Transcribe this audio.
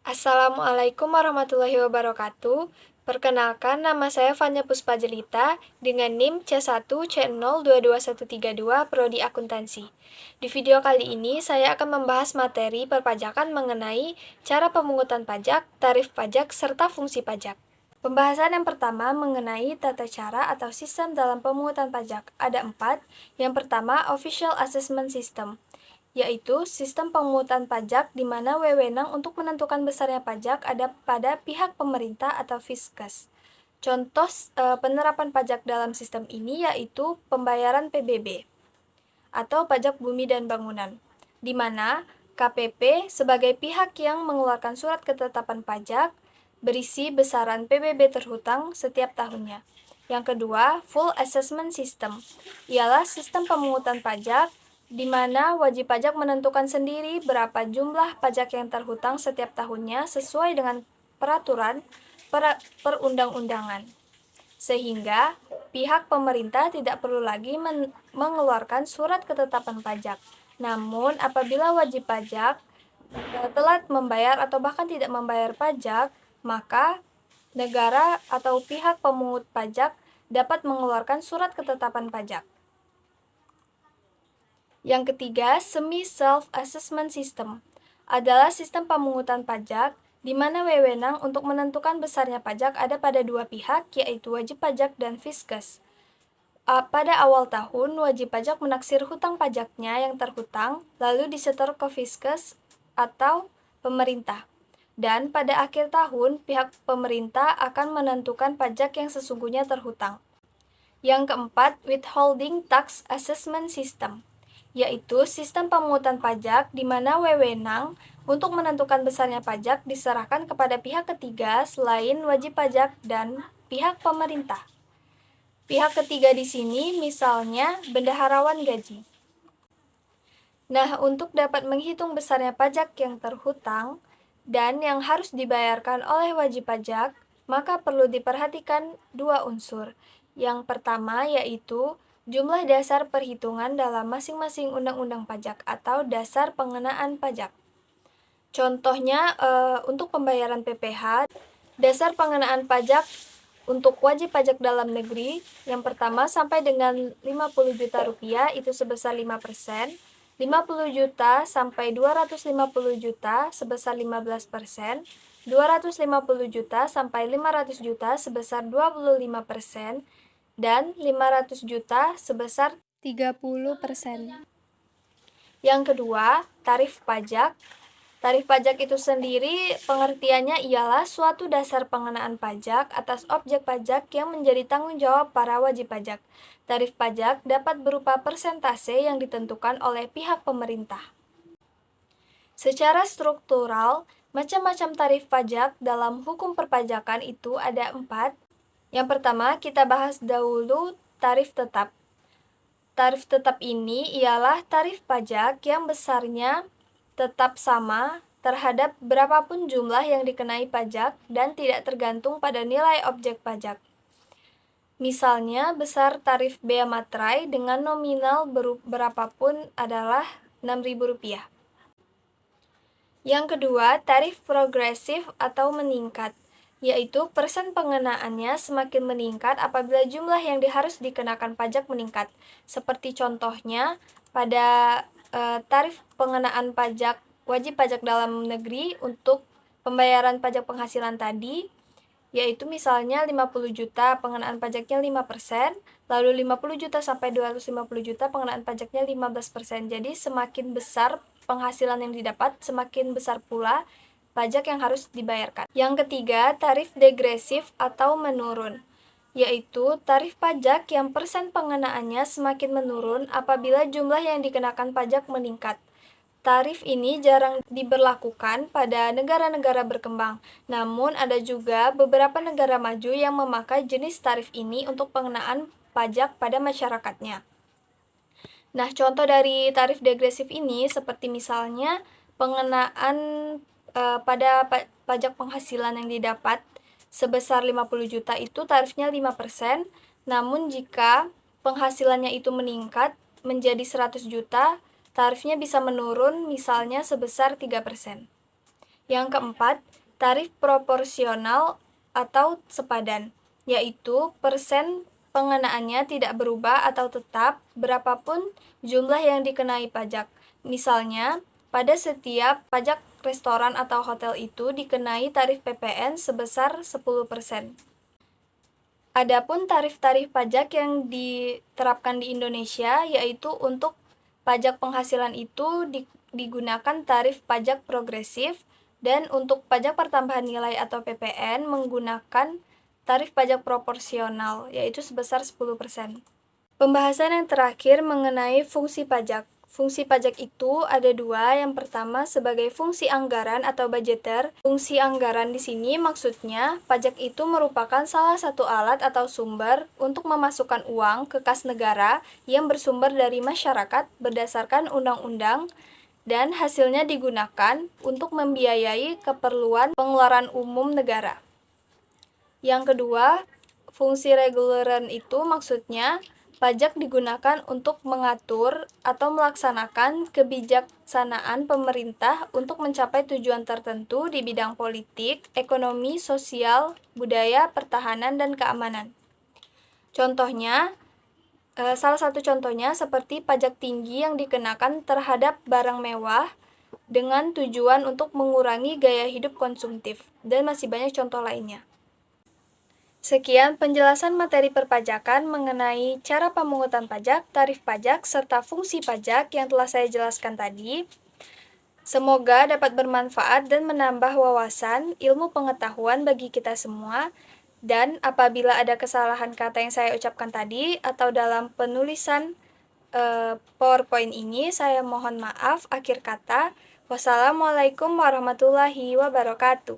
Assalamualaikum warahmatullahi wabarakatuh. Perkenalkan, nama saya Fanya Puspajelita dengan NIM C1C022132 Prodi Akuntansi. Di video kali ini, saya akan membahas materi perpajakan mengenai cara pemungutan pajak, tarif pajak, serta fungsi pajak. Pembahasan yang pertama mengenai tata cara atau sistem dalam pemungutan pajak. Ada 4. Yang pertama, Official Assessment System, yaitu sistem pemungutan pajak di mana wewenang untuk menentukan besarnya pajak ada pada pihak pemerintah atau Fiskus. Contoh penerapan pajak dalam sistem ini yaitu pembayaran PBB atau pajak bumi dan bangunan, di mana KPP sebagai pihak yang mengeluarkan surat ketetapan pajak berisi besaran PBB terhutang setiap tahunnya. Yang kedua, Full Assessment System, ialah sistem pemungutan pajak di mana wajib pajak menentukan sendiri berapa jumlah pajak yang terhutang setiap tahunnya sesuai dengan peraturan perundang-undangan. Sehingga pihak pemerintah tidak perlu lagi mengeluarkan surat ketetapan pajak. Namun, apabila wajib pajak telat membayar atau bahkan tidak membayar pajak, maka negara atau pihak pemungut pajak dapat mengeluarkan surat ketetapan pajak. Yang ketiga, Semi Self-Assessment System adalah sistem pemungutan pajak di mana wewenang untuk menentukan besarnya pajak ada pada dua pihak, yaitu wajib pajak dan Fiskus. Pada awal tahun, wajib pajak menaksir hutang pajaknya yang terhutang, lalu disetor ke Fiskus atau pemerintah. Dan pada akhir tahun, pihak pemerintah akan menentukan pajak yang sesungguhnya terhutang. Yang keempat, Withholding Tax Assessment System, yaitu sistem pemungutan pajak di mana wewenang untuk menentukan besarnya pajak diserahkan kepada pihak ketiga selain wajib pajak dan pihak pemerintah. Pihak ketiga di sini misalnya bendaharawan gaji. Nah, untuk dapat menghitung besarnya pajak yang terhutang dan yang harus dibayarkan oleh wajib pajak, maka perlu diperhatikan dua unsur. Yang pertama yaitu jumlah dasar perhitungan dalam masing-masing undang-undang pajak atau dasar pengenaan pajak. Contohnya, untuk pembayaran PPh, dasar pengenaan pajak untuk wajib pajak dalam negeri yang pertama sampai dengan 50 juta rupiah itu sebesar 5%, 50 juta sampai 250 juta sebesar 15%, 250 juta sampai 500 juta sebesar 25%, dan 500 juta sebesar 30%. Yang kedua, tarif pajak. Tarif pajak itu sendiri pengertiannya ialah suatu dasar pengenaan pajak atas objek pajak yang menjadi tanggung jawab para wajib pajak. Tarif pajak dapat berupa persentase yang ditentukan oleh pihak pemerintah. Secara struktural, macam-macam tarif pajak dalam hukum perpajakan itu ada 4. Yang pertama, kita bahas dahulu tarif tetap. Tarif tetap ini ialah tarif pajak yang besarnya tetap sama terhadap berapapun jumlah yang dikenai pajak dan tidak tergantung pada nilai objek pajak. Misalnya, besar tarif bea materai dengan nominal berapapun adalah Rp6.000. Yang kedua, tarif progresif atau meningkat, yaitu persen pengenaannya semakin meningkat apabila jumlah yang harus dikenakan pajak meningkat. Seperti contohnya, pada tarif pengenaan pajak wajib pajak dalam negeri untuk pembayaran pajak penghasilan tadi, yaitu misalnya 50 juta pengenaan pajaknya 5%, lalu 50 juta sampai 250 juta pengenaan pajaknya 15%. Jadi semakin besar penghasilan yang didapat, semakin besar pula pajak yang harus dibayarkan. Yang ketiga, tarif degresif atau menurun, yaitu tarif pajak yang persen pengenaannya semakin menurun apabila jumlah yang dikenakan pajak meningkat. Tarif ini jarang diberlakukan pada negara-negara berkembang, namun ada juga beberapa negara maju yang memakai jenis tarif ini untuk pengenaan pajak pada masyarakatnya. Nah, contoh dari tarif degresif ini seperti misalnya pengenaan pada pajak penghasilan yang didapat sebesar 50 juta itu tarifnya 5%, namun jika penghasilannya itu meningkat menjadi 100 juta, tarifnya bisa menurun misalnya sebesar 3%. Yang keempat, tarif proporsional atau sepadan, yaitu persen pengenaannya tidak berubah atau tetap berapapun jumlah yang dikenai pajak. Misalnya, pada setiap pajak restoran atau hotel itu dikenai tarif PPN sebesar 10%. Adapun tarif-tarif pajak yang diterapkan di Indonesia, yaitu untuk pajak penghasilan itu digunakan tarif pajak progresif, dan untuk pajak pertambahan nilai atau PPN menggunakan tarif pajak proporsional, yaitu sebesar 10%. Pembahasan yang terakhir mengenai fungsi pajak. Fungsi pajak itu ada dua. Yang pertama sebagai fungsi anggaran atau budgeter. Fungsi anggaran di sini maksudnya pajak itu merupakan salah satu alat atau sumber untuk memasukkan uang ke kas negara yang bersumber dari masyarakat berdasarkan undang-undang, dan hasilnya digunakan untuk membiayai keperluan pengeluaran umum negara. Yang kedua, fungsi reguleran itu maksudnya pajak digunakan untuk mengatur atau melaksanakan kebijaksanaan pemerintah untuk mencapai tujuan tertentu di bidang politik, ekonomi, sosial, budaya, pertahanan, dan keamanan. Contohnya, salah satu contohnya seperti pajak tinggi yang dikenakan terhadap barang mewah dengan tujuan untuk mengurangi gaya hidup konsumtif, dan masih banyak contoh lainnya. Sekian penjelasan materi perpajakan mengenai cara pemungutan pajak, tarif pajak, serta fungsi pajak yang telah saya jelaskan tadi. Semoga dapat bermanfaat dan menambah wawasan, ilmu pengetahuan bagi kita semua. Dan apabila ada kesalahan kata yang saya ucapkan tadi atau dalam penulisan PowerPoint ini, saya mohon maaf. Akhir kata, wassalamualaikum warahmatullahi wabarakatuh.